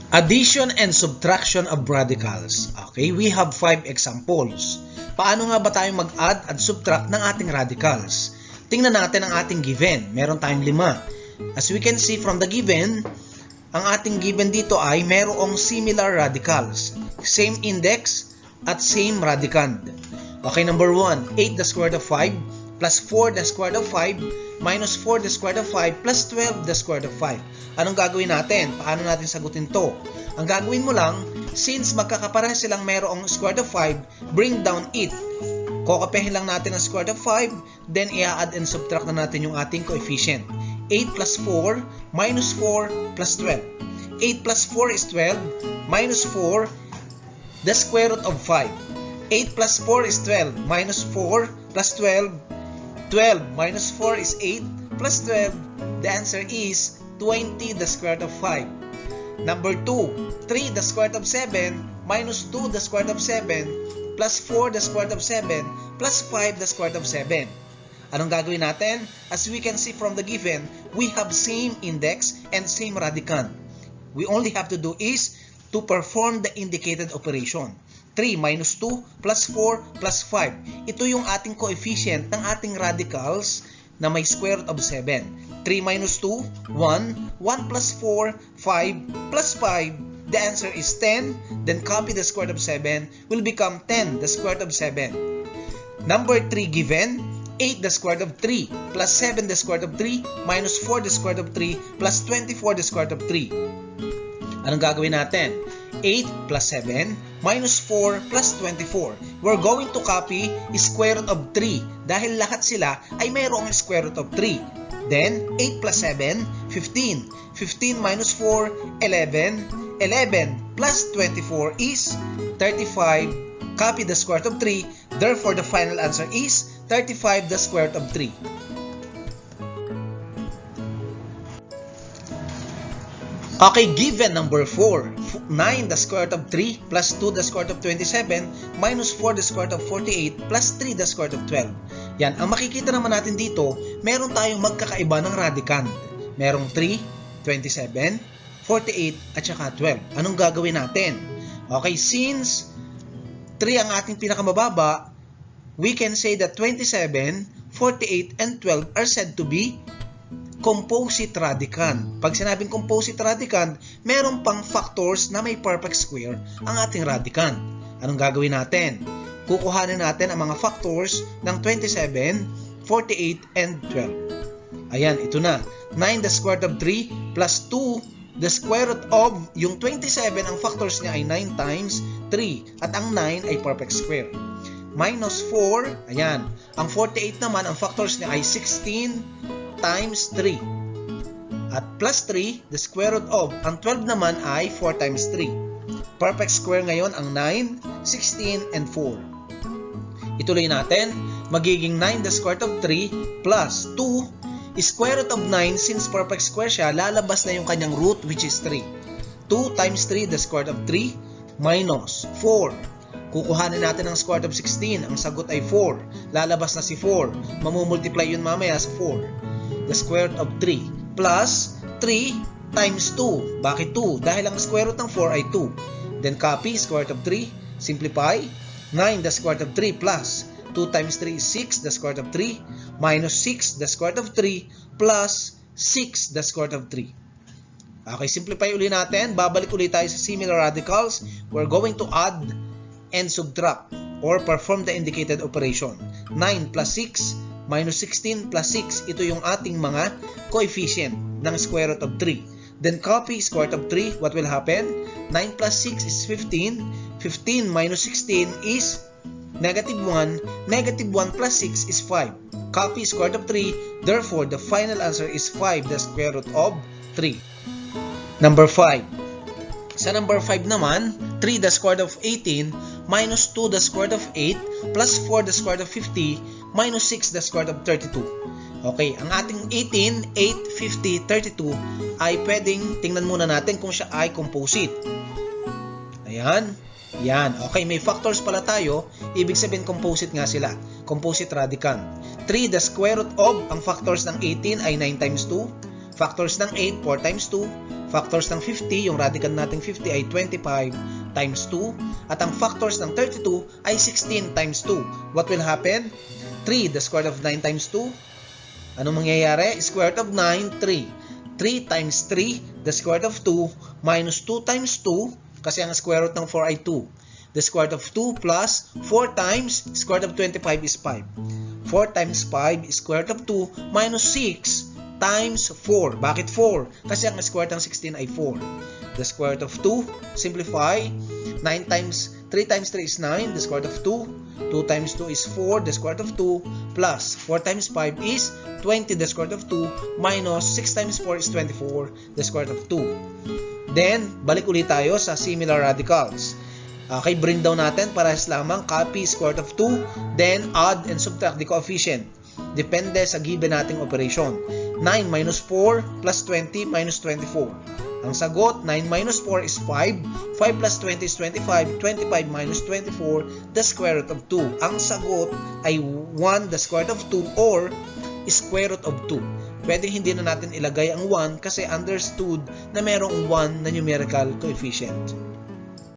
Addition and subtraction of radicals. Okay, we have 5 examples. Paano nga ba tayo mag-add at subtract ng ating radicals? Tingnan natin ang ating given. Meron tayong 5. As we can see from the given, ang ating given dito ay merong similar radicals. Same index at same radicand. Okay, number 1, 8 the square root of 5 plus 4 the square root of 5 minus 4 the square root of 5 plus 12 the square root of 5. Anong gagawin natin? Paano natin sagutin to? Ang gagawin mo lang, since magkakapareha silang merong square root of 5, bring down it. Kokopihin lang natin ang square root of 5, then i-add and subtract na natin yung ating coefficient. 8 plus 4 minus 4 plus 12. 8 plus 4 is 12 minus 4 the square root of 5. 8 plus 4 is 12 minus 4 plus 12. 12 minus 4 is 8 plus 12. The answer is 20 the square root of 5. Number 2, 3 the square root of 7 minus 2 the square root of 7 plus 4 the square root of 7 plus 5 the square root of 7. Anong gagawin natin? As we can see from the given, we have same index and same radicand. We only have to do is to perform the indicated operation. 3 minus 2 plus 4 plus 5. Ito yung ating coefficient ng ating radicals na may square root of 7. 3 minus 2, 1. 1 plus 4, 5 plus 5. The answer is 10. Then copy the square root of 7 will become 10 the square root of 7. Number 3 given, 8 the square root of 3 plus 7 the square root of 3 minus 4 the square root of 3 plus 24 the square root of 3. Anong gagawin natin? 8 plus 7 minus 4 plus 24. We're going to copy square root of 3 dahil lahat sila ay mayroong square root of 3. Then, 8 plus 7, 15. 15 minus 4, 11. 11 plus 24 is 35. Copy the square root of 3. Therefore, the final answer is 35 the square root of 3. Okay, given number 4, 9 the square root of 3 plus 2 the square root of 27 minus 4 the square root of 48 plus 3 the square root of 12. Yan, ang makikita naman natin dito, meron tayong magkakaiba ng radicand. Merong 3, 27, 48 at saka 12. Anong gagawin natin? Okay, since 3 ang ating pinakamababa, we can say that 27, 48, and 12 are said to be composite radicand. Pag sinabing composite radicand, meron pang factors na may perfect square ang ating radicand. Anong gagawin natin? Kukuhanin natin ang mga factors ng 27, 48, and 12. Ayan, ito na. 9 the square root of 3 plus 2 the square root of, yung 27, ang factors niya ay 9 times 3 at ang 9 ay perfect square. Minus 4, ayan. Ang 48 naman, ang factors niya ay 16 times 3. At plus 3, the square root of, ang 12 naman ay 4 times 3. Perfect square ngayon ang 9, 16, and 4. Ituloy natin, magiging 9 the square root of 3 plus 2, square root of 9, since perfect square siya, lalabas na yung kanyang root which is 3. 2 times 3, the square root of 3, minus 4. Kukuhanin natin ang square root of 16. Ang sagot ay 4. Lalabas na si 4. Mamumultiply yun mamaya sa 4. The square root of 3 plus 3 times 2. Bakit 2? Dahil ang square root ng 4 ay 2. Then copy square root of 3. Simplify. 9 the square root of 3 plus 2 times 3 is 6 the square root of 3 minus 6 the square root of 3 plus 6 the square root of 3. Okay, simplify uli natin. Babalik ulit tayo sa similar radicals. We're going to add and subtract or perform the indicated operation. 9 plus 6 minus 16 plus 6, ito yung ating mga coefficient ng square root of 3. Then copy square root of 3, what will happen? 9 plus 6 is 15. 15 minus 16 is negative 1. Negative 1 plus 6 is 5. Copy square root of 3, therefore the final answer is 5 the square root of 3. Number 5. Sa number 5 naman, 3 the square root of 18 minus 2 the square root of 8 plus 4 the square root of 50 minus 6 the square root of 32. Okay, ang ating 18, 8, 50, 32 ay pwedeng tingnan muna natin kung siya ay composite. Ayan. Yan. Okay, may factors pala tayo. Ibig sabihin composite nga sila. Composite radicand. 3 the square root of, ang factors ng 18 ay 9 times 2. Factors ng 8, 4 times 2. Factors ng 50, yung radical nating 50 ay 25 times 2. At ang factors ng 32 ay 16 times 2. What will happen? 3, the square root of 9 times 2. Anong mangyayari? Square root of 9, 3. 3 times 3, the square root of 2, minus 2 times 2, kasi ang square root ng 4 ay 2. The square root of 2 plus 4 times square root of 25 is 5. 4 times 5 is square root of 2 minus 6 times 4. Bakit 4? Kasi ang square root ng 16 ay 4. The square root of 2, simplify. 3 times 3 is 9, the square root of 2. 2 times 2 is 4, the square root of 2. Plus 4 times 5 is 20, the square root of 2. Minus 6 times 4 is 24, the square root of 2. Then, balik ulit tayo sa similar radicals. Okay, bring down natin, parehas lamang, copy square root of 2, then add and subtract the coefficient. Depende sa given nating operation. 9 minus 4 plus 20 minus 24. Ang sagot, 9 minus 4 is 5. 5 plus 20 is 25. 25 minus 24, the square root of 2. Ang sagot ay 1, the square root of 2, or square root of 2. Pwede hindi na natin ilagay ang 1 kasi understood na merong 1 na numerical coefficient.